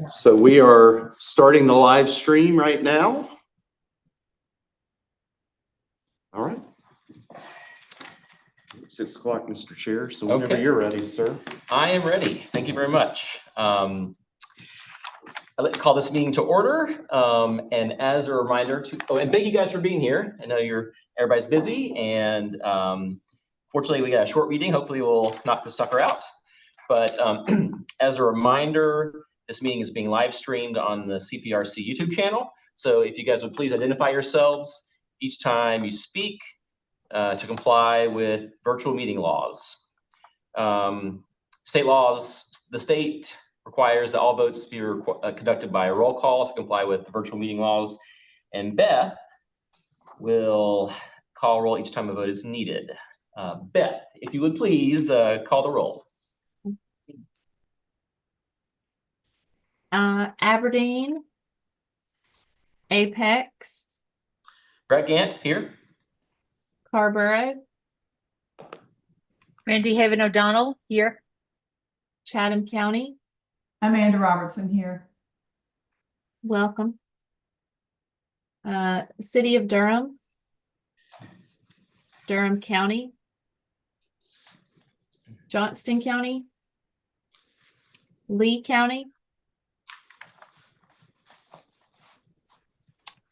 So we are starting the live stream right now. All right. 6 o'clock, Mr. Chair. So whenever you're ready, sir. I am ready. Thank you very much. I'd like to call this meeting to order. And as a reminder and thank you guys for being here. I know everybody's busy, and fortunately we got a short meeting. Hopefully we'll knock the sucker out. But as a reminder, this meeting is being live streamed on the CPRC YouTube channel. So if you guys would please identify yourselves each time you speak to comply with virtual meeting laws. State laws, the state requires that all votes be conducted by a roll call to comply with the virtual meeting laws. And Beth will call roll each time a vote is needed. Beth, if you would please call the roll. Aberdeen, Apex, Brett Gant here. Carborough, Randy Haven O'Donnell here. Chatham County. Amanda Robertson here. Welcome. City of Durham, Durham County, Johnston County, Lee County,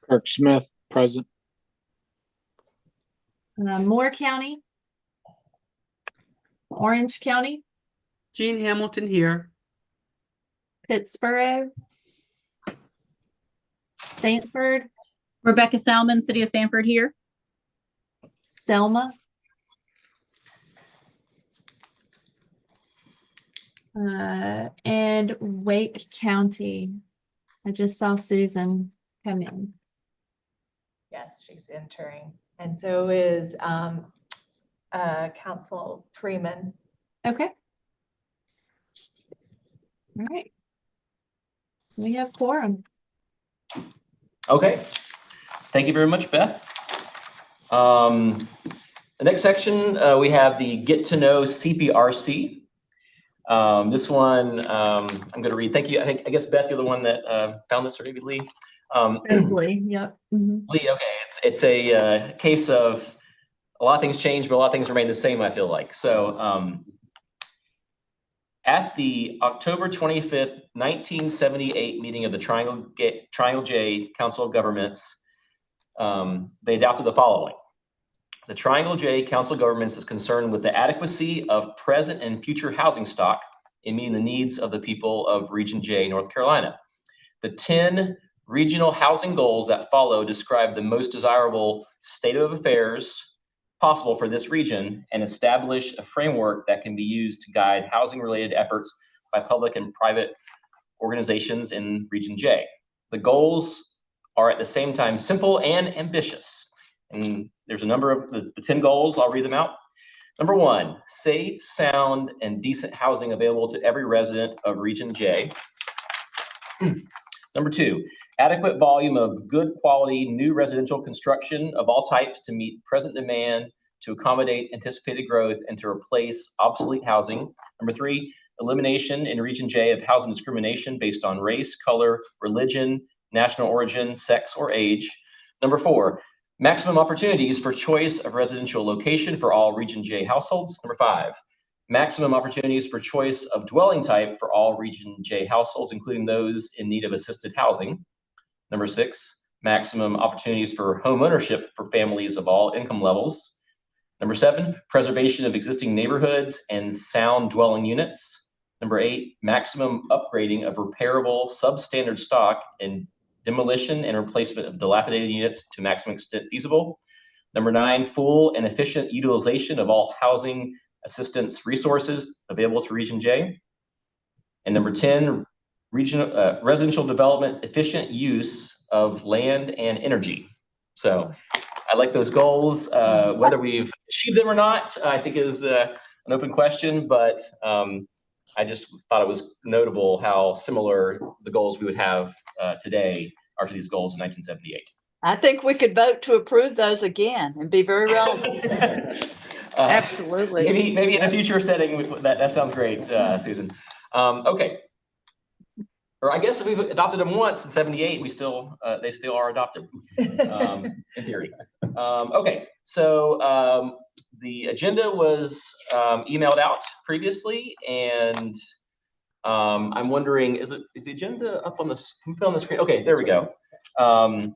Kirk Smith, present. Moore County, Orange County, Gene Hamilton here. Pittsburgh, Sanford, Rebecca Salmon, City of Sanford here. Selma, and Wake County. I just saw Susan come in. Yes, she's entering. And so is Council Freeman. Okay. All right. We have quorum. Okay. Thank you very much, Beth. The next section, we have the Get to Know CPRC. This one, I'm going to read. Thank you. I guess, Beth, you're the one that found this, or maybe Lee. Lee, yep. Mm-hmm. Lee, okay. It's a case of a lot of things change, but a lot of things remain the same, I feel like. So at the October 25th, 1978 meeting of the Triangle J Council of Governments, they adopted the following. The Triangle J Council of Governments is concerned with the adequacy of present and future housing stock in meeting the needs of the people of Region J, North Carolina. The 10 regional housing goals that follow describe the most desirable state of affairs possible for this region and establish a framework that can be used to guide housing-related efforts by public and private organizations in Region J. The goals are at the same time simple and ambitious. And there's a number of the 10 goals. I'll read them out. Number 1, safe, sound, and decent housing available to every resident of Region J. Number 2, adequate volume of good quality new residential construction of all types to meet present demand, to accommodate anticipated growth, and to replace obsolete housing. Number 3, elimination in Region J of housing discrimination based on race, color, religion, national origin, sex, or age. Number 4, maximum opportunities for choice of residential location for all Region J households. Number 5, maximum opportunities for choice of dwelling type for all Region J households, including those in need of assisted housing. Number 6, maximum opportunities for home ownership for families of all income levels. Number 7, preservation of existing neighborhoods and sound dwelling units. Number 8, maximum upgrading of repairable substandard stock and demolition and replacement of dilapidated units to maximum extent feasible. Number 9, full and efficient utilization of all housing assistance resources available to Region J. And number 10, residential development efficient use of land and energy. So I like those goals. Whether we've achieved them or not, I think is an open question, but I just thought it was notable how similar the goals we would have today are to these goals in 1978. I think we could vote to approve those again and be very relevant. Absolutely. Maybe in a future setting, that sounds great, Susan. Okay. Or I guess if we've adopted them once in 78, they still are adopted, in theory. Okay, so the agenda was emailed out previously, and I'm wondering, is the agenda up on the, can we put it on the screen? Okay, there we go. The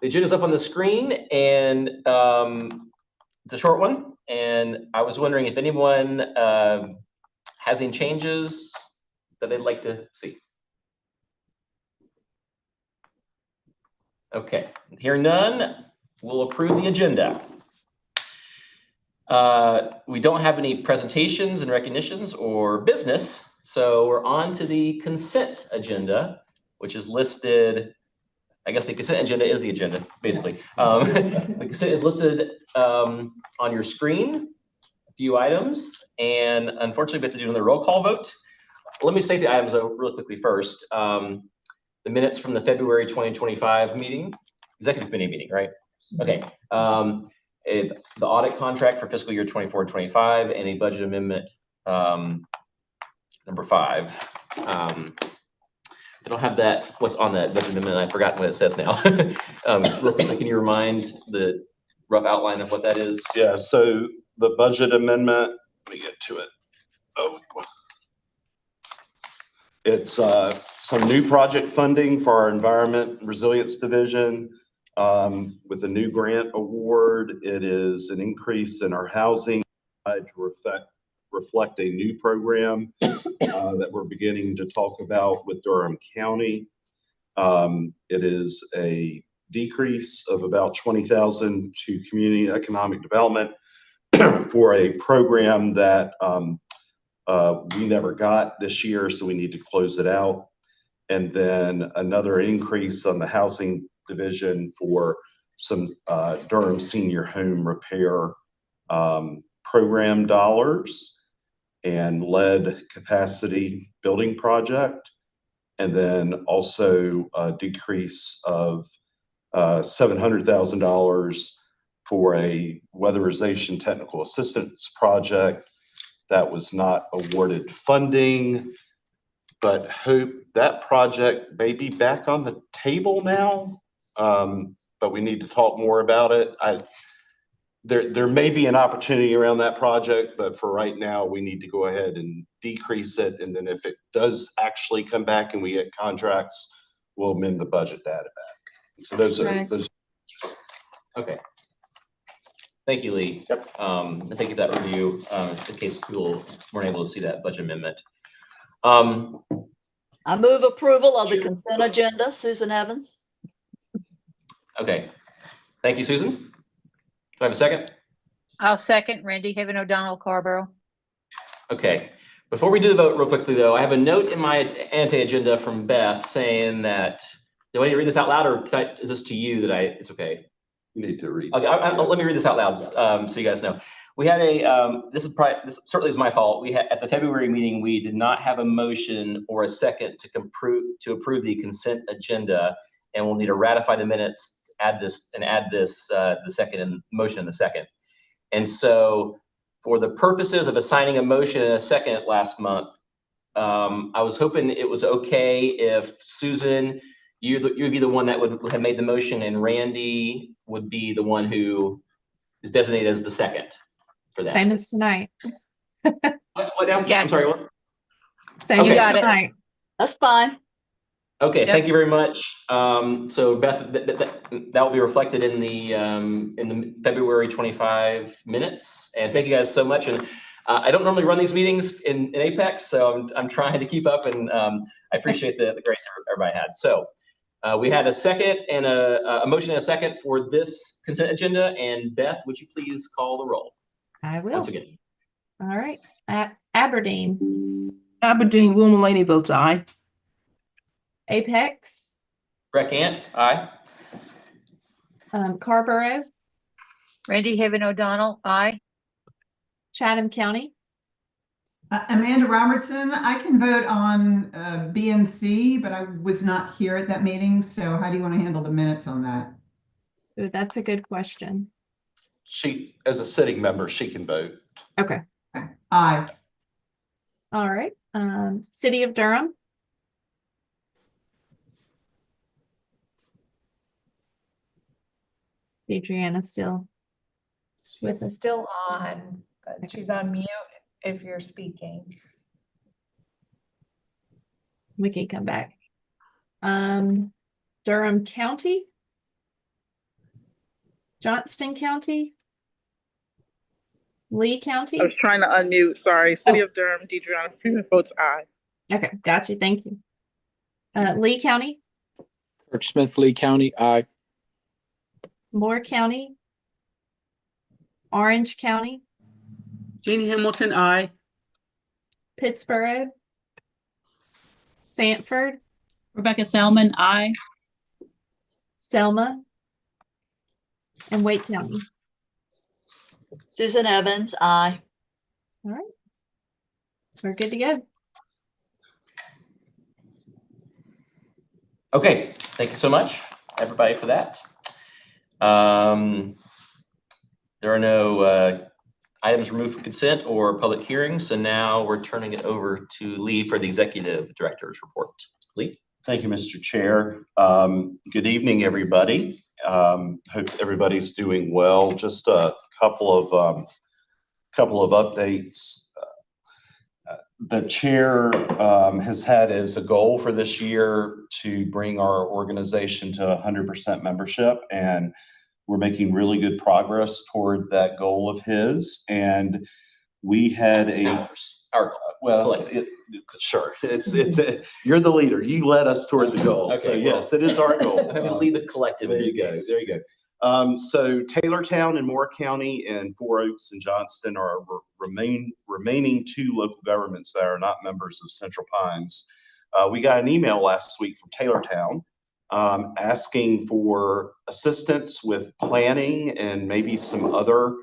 agenda's up on the screen, and it's a short one, and I was wondering if anyone has any changes that they'd like to see. Okay, hearing none, we'll approve the agenda. We don't have any presentations and recognitions or business, so we're on to the consent agenda, which is listed. I guess the consent agenda is the agenda, basically. The consent is listed on your screen, a few items, and unfortunately we have to do another roll call vote. Let me state the items really quickly first. The minutes from the February 2025 meeting, executive committee meeting, right? Okay. The audit contract for fiscal year 24-25 and a budget amendment number 5. I don't have that, what's on that budget amendment. I've forgotten what it says now. Real quickly, can you remind the rough outline of what that is? Yeah, so the budget amendment, let me get to it. Oh. It's some new project funding for our Environment Resilience Division with a new grant award. It is an increase in our housing to reflect a new program that we're beginning to talk about with Durham County. It is a decrease of about $20,000 to community economic development for a program that we never got this year, so we need to close it out. And then another increase on the housing division for some Durham senior home repair program dollars and lead capacity building project. And then also a decrease of $700,000 for a weatherization technical assistance project that was not awarded funding, but hope that project may be back on the table now. But we need to talk more about it. There may be an opportunity around that project, but for right now, we need to go ahead and decrease it. And then if it does actually come back and we get contracts, we'll amend the budget data back. So those are those. Okay. Thank you, Lee. Yep. And thank you for that review, in case people weren't able to see that budget amendment. I move approval of the consent agenda. Susan Evans. Okay. Thank you, Susan. Do I have a second? I'll second. Randy Haven O'Donnell, Carborough. Okay. Before we do the vote real quickly, though, I have a note in my anti-agenda from Beth saying that, do I need to read this out loud, or is this to you that it's okay? You need to read. Okay, let me read this out loud so you guys know. We had this certainly is my fault. We had at the February meeting, we did not have a motion or a second to approve the consent agenda, and we'll need to ratify the minutes, add this the second and motion in the second. And so for the purposes of assigning a motion and a second last month, I was hoping it was okay if Susan, you'd be the one that would have made the motion, and Randy would be the one who is designated as the second for that. Same as tonight. What now? Yes. I'm sorry. What? Same Okay. as got it. tonight. That's fine. Okay. Yep. Thank you very much. So Beth, that will be reflected in the February 25 minutes. And thank you guys so much. And I don't normally run these meetings in Apex, so I'm trying to keep up, and I appreciate the grace everybody had. So. We had a second and a motion and a second for this consent agenda. And Beth, would you please call the roll I will. once again? All right. Aberdeen, Aberdeen, Will Mulaney votes aye. Apex, Breck Ant, aye. Carborough, Randy Haven O'Donnell, aye. Chatham County, Amanda Robertson, I can vote on B and C, but I was not here at that meeting. So how do you want to handle the minutes on that? Ooh, that's a good question. She, as a sitting member, she can vote. Okay. Okay. Aye. All right. City of Durham, Adriana still with She's us. still on, but she's on mute if you're speaking. We can come back. Durham County? Johnston County? Lee County? I was trying to unmute. Sorry. City Oh. of Durham, Deidreana Freeman votes aye. Okay, got you. Thank you. Lee County? Kirk Smith, Lee County, aye. Moore County? Orange County? Jeannie Hamilton, I. Pittsburgh? Sanford? Rebecca Selman, I. Selma? And Wake County? Susan Evans, I. All right. We're good to go. Okay, thank you so much, everybody, for that. There are no items removed from consent or public hearings, so now we're turning it over to Lee for the Executive Director's report. Lee? Thank you, Mr. Chair. Good evening, everybody. Hope everybody's doing well. Just a couple of updates. The chair has had as a goal for this year to bring our organization to 100% membership, and we're making really good progress toward that goal of his. And we had sure, you're the leader. You led us toward the goal. Okay, So yes, it is our goal. I'm gonna lead the collective. There you go. There you go. So Taylortown and Moore County and Four Oaks and Johnston are remaining two local governments that are not members of Central Pines. We got an email last week from Taylortown asking for assistance with planning and maybe some other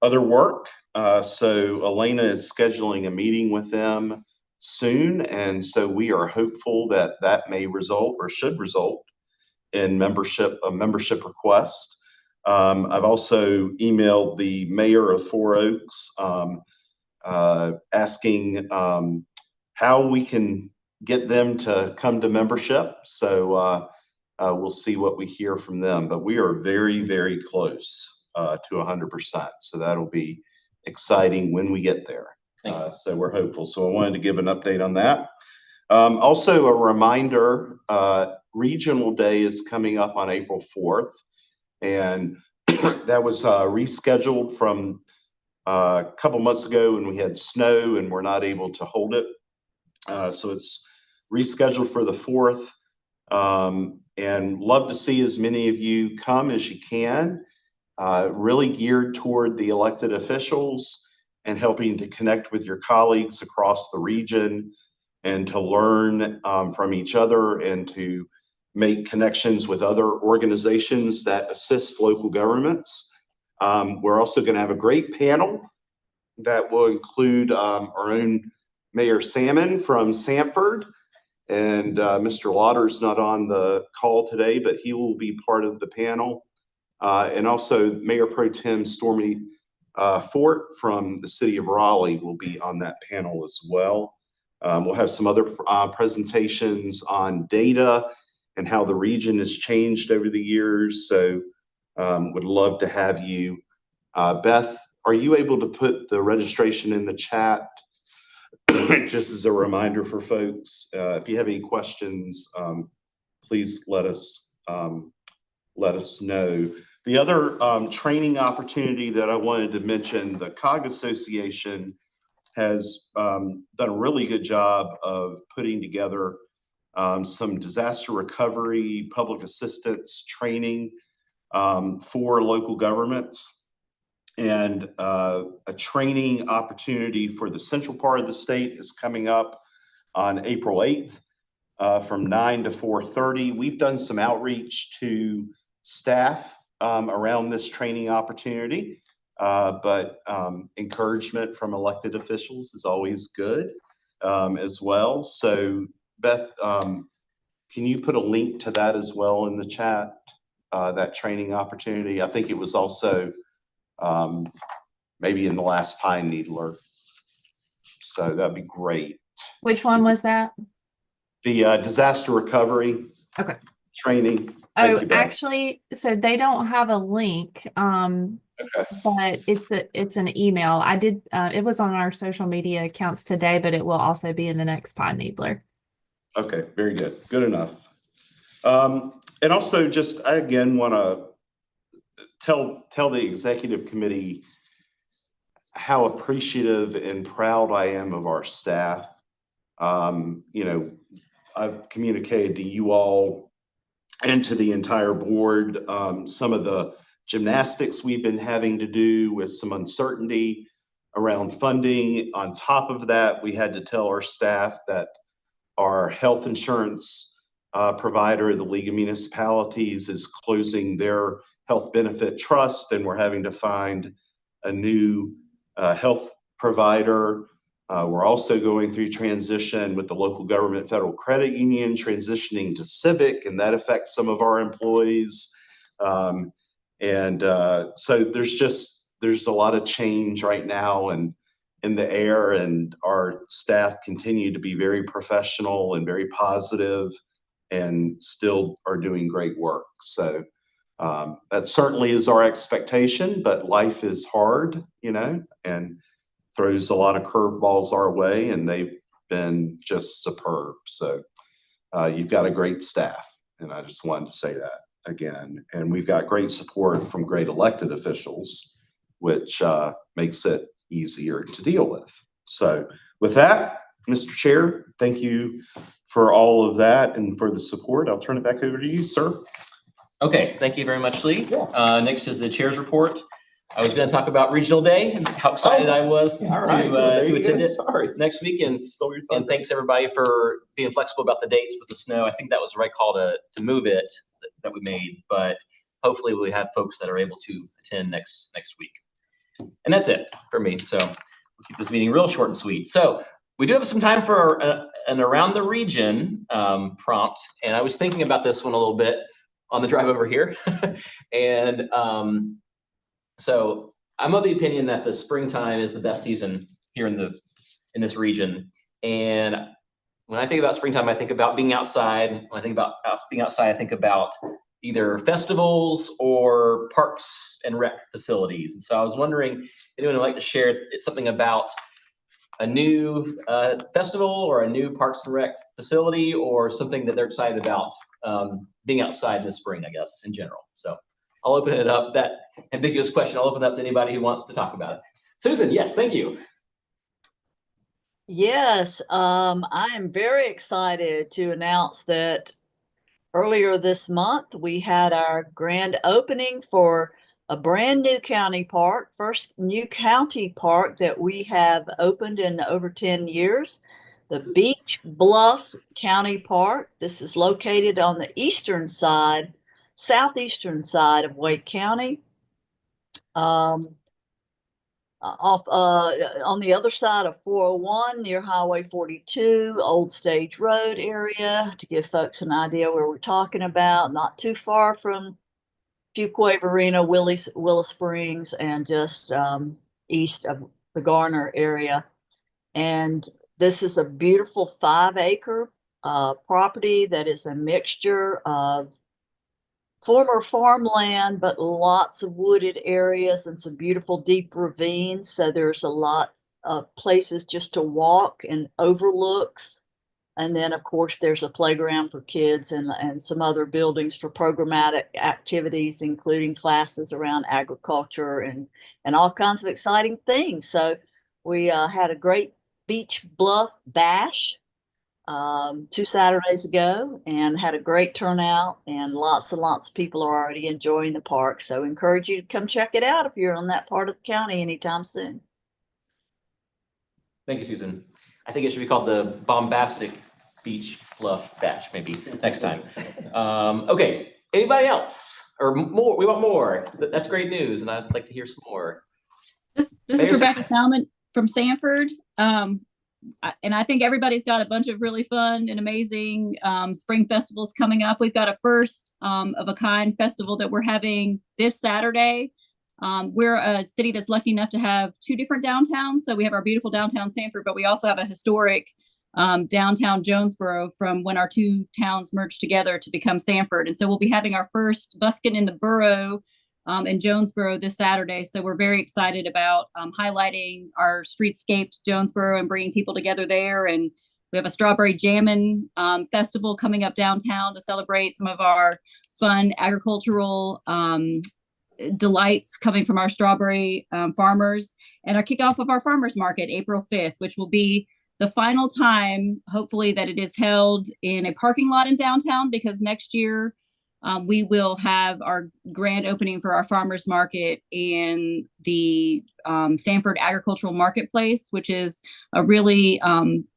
work. So Elena is scheduling a meeting with them soon, and so we are hopeful that that may result or should result in a membership request. I've also emailed the mayor of Four Oaks asking how we can get them to come to membership. So we'll see what we hear from them, but we are very, very close to 100%. So that'll be exciting when we get there. So we're hopeful. So I wanted to give an update on that. Also a reminder, Regional Day is coming up on April 4th, and that was rescheduled from a couple months ago when we had snow and we're not able to hold it. So it's rescheduled for the 4th, and love to see as many of you come as you can. Really geared toward the elected officials and helping to connect with your colleagues across the region and to learn from each other and to make connections with other organizations that assist local governments. We're also going to have a great panel that will include our own Mayor Salmon from Sanford, and Mr. Lauder's not on the call today, but he will be part of the panel. And also Mayor Pro Tem Stormy Fort from the city of Raleigh will be on that panel as well. We'll have some other presentations on data and how the region has changed over the years. So would love to have you. Beth, are you able to put the registration in the chat just as a reminder for folks? If you have any questions, please let us know. The other training opportunity that I wanted to mention, the COG Association has done a really good job of putting together some disaster recovery, public assistance training for local governments, and a training opportunity for the central part of the state is coming up on April 8th from 9 to 4:30. We've done some outreach to staff around this training opportunity. But encouragement from elected officials is always good as well. So Beth, can you put a link to that as well in the chat, that training opportunity? I think it was also maybe in the last Pine Needler. So that'd be great. Which one was that? The disaster recovery Okay. training. Oh, you, Beth. actually, so they don't have a link, Okay. but it's an email. I did, it was on our social media accounts today, but it will also be in the next Pine Needler. Okay, very good. Good enough. And also just, I again want to tell the executive committee how appreciative and proud I am of our staff. You know, I've communicated to you all and to the entire board some of the gymnastics we've been having to do with some uncertainty around funding. On top of that, we had to tell our staff that our health insurance provider, the League of Municipalities, is closing their health benefit trust, and we're having to find a new health provider. We're also going through transition with the local government federal credit union, transitioning to Civic, and that affects some of our employees. So there's a lot of change right now and in the air, and our staff continue to be very professional and very positive and still are doing great work. So that certainly is our expectation, but life is hard, you know, and throws a lot of curveballs our way, and they've been just superb. So you've got a great staff, and I just wanted to say that again. And we've got great support from great elected officials, which makes it easier to deal with. So with that, Mr. Chair, thank you for all of that and for the support. I'll turn it back over to you, sir. Okay, thank you very much, Lee. Next is the chair's report. I was going to talk about Regional Day and how excited I was to attend it next week. And thanks everybody for being flexible about the dates with the snow. I think that was the right call to move it that we made, but hopefully we have folks that are able to attend next week. And that's it for me. So we'll keep this meeting real short and sweet. So we do have some time for an around the region prompt. And I was thinking about this one a little bit on the drive over here. And so I'm of the opinion that the springtime is the best season here in this region. And when I think about springtime, I think about being outside. When I think about being outside, I think about either festivals or parks and rec facilities. And so I was wondering if anyone would like to share something about a new festival or a new parks and rec facility or something that they're excited about being outside this spring, I guess, in general. So I'll open it up, that ambiguous question, I'll open it up to anybody who wants to talk about it. Susan, yes, thank you. Yes, I am very excited to announce that earlier this month, we had our grand opening for a brand new county park, first new county park that we have opened in over 10 years, the Beach Bluff County Park. This is located on the eastern side, southeastern side of Wake County. On the other side of 401 near Highway 42, Old Stage Road area, to give folks an idea where we're talking about, not too far from Fuquay-Varina, Willow Springs, and just east of the Garner area. And this is a beautiful 5-acre property that is a mixture of former farmland, but lots of wooded areas and some beautiful deep ravines. So there's a lot of places just to walk and overlooks. And then, of course, there's a playground for kids and some other buildings for programmatic activities, including classes around agriculture and all kinds of exciting things. So we had a great Beach Bluff Bash 2 Saturdays ago and had a great turnout, and lots and lots of people are already enjoying the park. So encourage you to come check it out if you're on that part of the county anytime soon. Thank you, Susan. I think it should be called the Bombastic Beach Bluff Bash, maybe next time. Okay, anybody else or more? We want more. That's great news, and I'd like to hear some more. This is Rebecca Salmon from Sanford. And I think everybody's got a bunch of really fun and amazing spring festivals coming up. We've got a first of a kind festival that we're having this Saturday. We're a city that's lucky enough to have 2 different downtowns. So we have our beautiful downtown Sanford, but we also have a historic downtown Jonesboro from when our two towns merged together to become Sanford. And so we'll be having our first buskin in the borough in Jonesboro this Saturday. So we're very excited about highlighting our streetscape to Jonesboro and bringing people together there. And we have a strawberry jammin' festival coming up downtown to celebrate some of our fun agricultural delights coming from our strawberry farmers, and our kickoff of our farmers market April 5th, which will be the final time, hopefully, that it is held in a parking lot in downtown, because next year we will have our grand opening for our farmers market in the Sanford Agricultural Marketplace, which is a really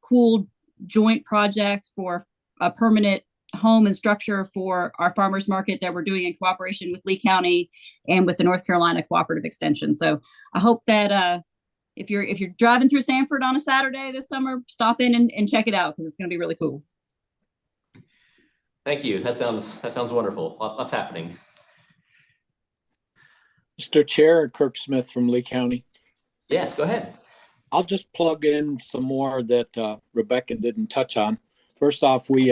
cool joint project for a permanent home and structure for our farmers market that we're doing in cooperation with Lee County and with the North Carolina Cooperative Extension. So I hope that if you're driving through Sanford on a Saturday this summer, stop in and check it out, because it's going to be really cool. Thank you. That sounds wonderful. Lots happening. Mr. Chair, Kirk Smith from Lee County. Yes, go ahead. I'll just plug in some more that Rebecca didn't touch on. First off, we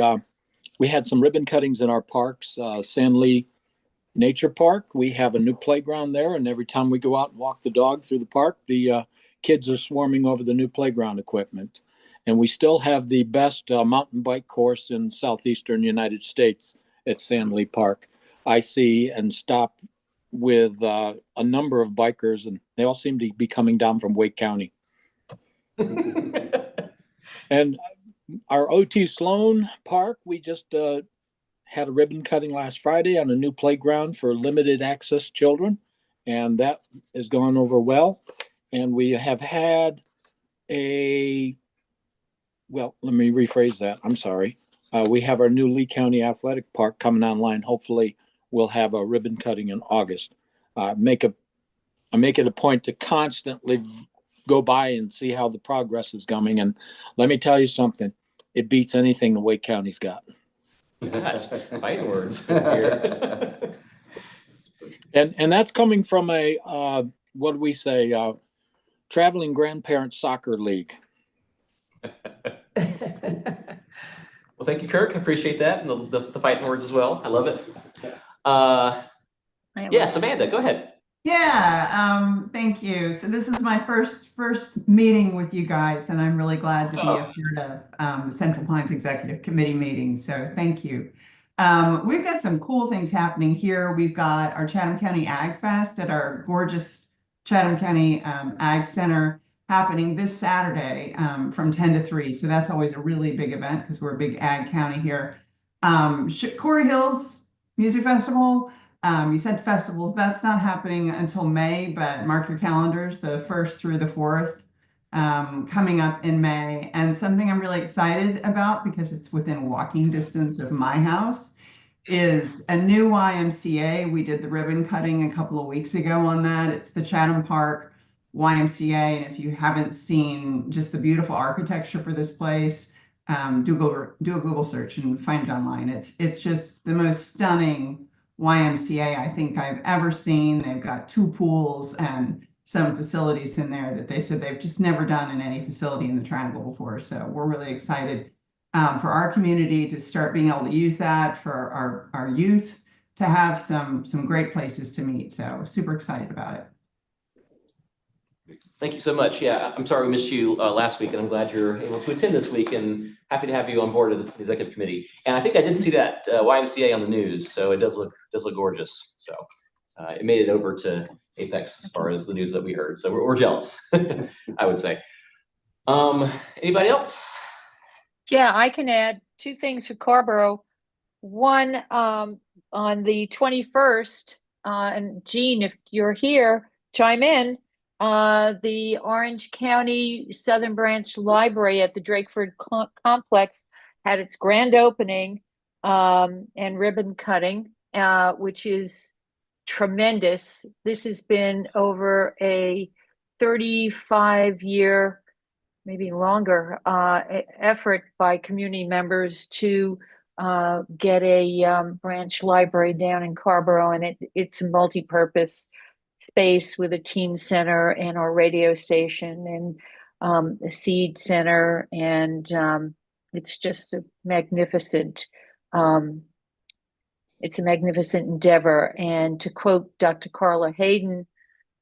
had some ribbon cuttings in our parks. San Lee Nature Park, we have a new playground there, and every time we go out and walk the dog through the park, the kids are swarming over the new playground equipment. And we still have the best mountain bike course in southeastern United States at San Lee Park. I see and stop with a number of bikers, and they all seem to be coming down from Wake County. And our O.T. Sloan Park, we just had a ribbon cutting last Friday on a new playground for limited access children, and that has gone over well. And we have had well, let me rephrase that. I'm sorry. We have our new Lee County Athletic Park coming online. Hopefully we'll have a ribbon cutting in August. I make it a point to constantly go by and see how the progress is going. And let me tell you something, it beats anything the Wake County's got. Fighting words. And that's coming from a, what do we say, traveling grandparent soccer league. Well, thank you, Kirk. I appreciate that, and the fighting words as well. I love it. Yes, Amanda, go ahead. Yeah, thank you. So this is my first meeting with you guys, and I'm really glad to be a part of the Central Pines Executive Committee meeting. So thank you. We've got some cool things happening here. We've got our Chatham County Ag Fest at our gorgeous Chatham County Ag Center happening this Saturday from 10 to 3. So that's always a really big event because we're a big ag county here. Corey Hills Music Festival. You said festivals, that's not happening until May, but mark your calendars, the 1st through the 4th, coming up in May. And something I'm really excited about, because it's within walking distance of my house, is a new YMCA. We did the ribbon cutting a couple of weeks ago on that. It's the Chatham Park YMCA. And if you haven't seen just the beautiful architecture for this place, do a Google search and find it online. It's just the most stunning YMCA I think I've ever seen. They've got 2 pools and some facilities in there that they said they've just never done in any facility in the Triangle before. So we're really excited for our community to start being able to use that, for our youth to have some great places to meet. So super excited about it. Thank you so much. Yeah, I'm sorry we missed you last week, and I'm glad you're able to attend this week, and happy to have you on board of the executive committee. And I think I did see that YMCA on the news, so it does look gorgeous. So it made it over to Apex as far as the news that we heard. So we're jealous, I would say. Anybody else? Yeah, I can add 2 things for Carborough. One, on the 21st, and Jean, if you're here, chime in. The Orange County Southern Branch Library at the Drakeford Complex had its grand opening and ribbon cutting, which is tremendous. This has been over a 35-year, maybe longer, effort by community members to get a branch library down in Carborough, and it's a multi-purpose space with a teen center and our radio station and a seed center and it's just a magnificent, it's a magnificent endeavor. And to quote Dr. Carla Hayden,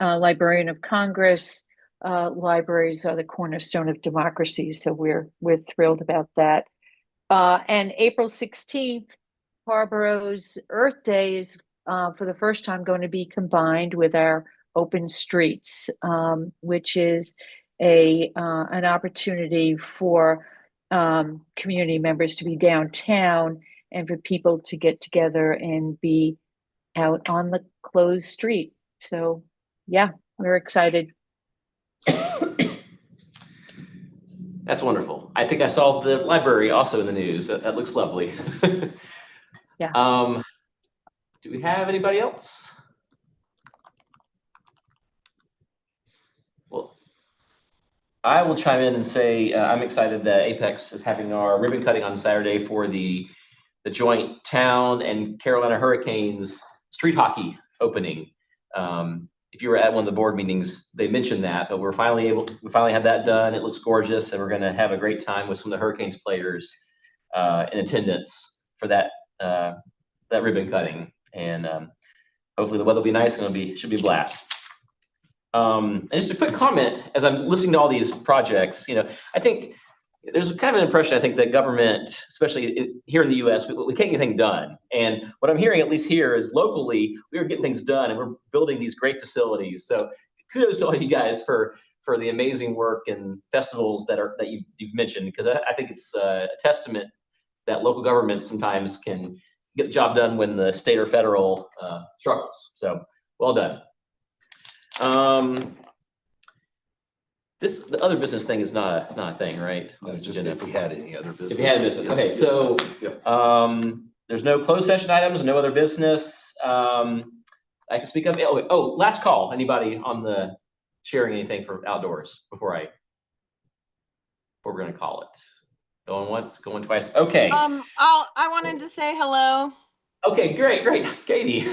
Librarian of Congress, libraries are the cornerstone of democracy. So we're thrilled about that. And April 16th, Harborough's Earth Day is for the first time going to be combined with our open streets, which is an opportunity for community members to be downtown and for people to get together and be out on the closed street. So yeah, we're excited. That's wonderful. I think I saw the library also in the news. That looks lovely. Yeah. Do we have anybody else? Well, I will chime in and say I'm excited that Apex is having our ribbon cutting on Saturday for the joint town and Carolina Hurricanes street hockey opening. If you were at one of the board meetings, they mentioned that, but we finally had that done. It looks gorgeous, and we're going to have a great time with some of the Hurricanes players in attendance for that ribbon cutting. And hopefully the weather will be nice and should be a blast. And just a quick comment, as I'm listening to all these projects, I think there's kind of an impression, I think, that government, especially here in the US, we can't get anything done. And what I'm hearing, at least here, is locally, we are getting things done and we're building these great facilities. So kudos to all you guys for the amazing work and festivals that you've mentioned, because I think it's a testament that local governments sometimes can get the job done when the state or federal struggles. So well done. The other business thing is not a thing, right? Just if we had any other business. If you had business, Yes, okay. yes, So yeah. there's no closed session items, no other business. I can speak up. Oh, last call. Anybody on the sharing anything from outdoors before we're gonna call it? Going once, going twice. Okay. I wanted to say hello. Okay, great, Katie.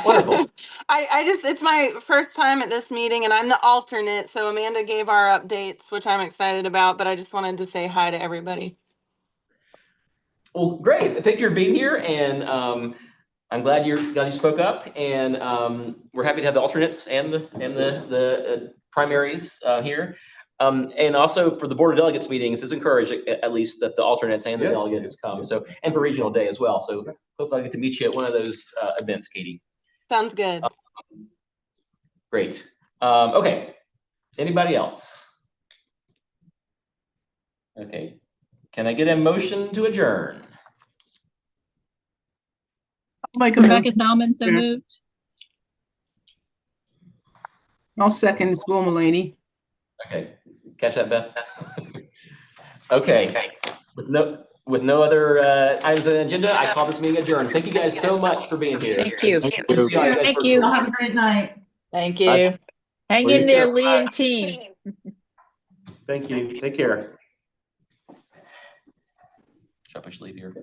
Wonderful. It's my first time at this meeting and I'm the alternate. So Amanda gave our updates, which I'm excited about, but I just wanted to say hi to everybody. Well, great. Thank you for being here. And I'm glad you spoke up, and we're happy to have the alternates and the primaries here. And also for the Board of Delegates meetings, it's encouraged at least that the alternates and the delegates come. So, and for regional day as well. So hopefully I get to meet you at one of those events, Katie. Sounds good. Great. Okay. Anybody else? Okay. Can I get a motion to adjourn? Rebecca Salmon, so moved. I'll second. It's Will Mulaney. Okay. Catch that, Beth? Okay. With no other items on the agenda, I call this meeting adjourned. Thank you guys so much for being here. Thank you. Good to see all you guys Thank you. Have a great night. Thank you. Hang in there, Lee and team. Thank you. Take care. Should I push leave here?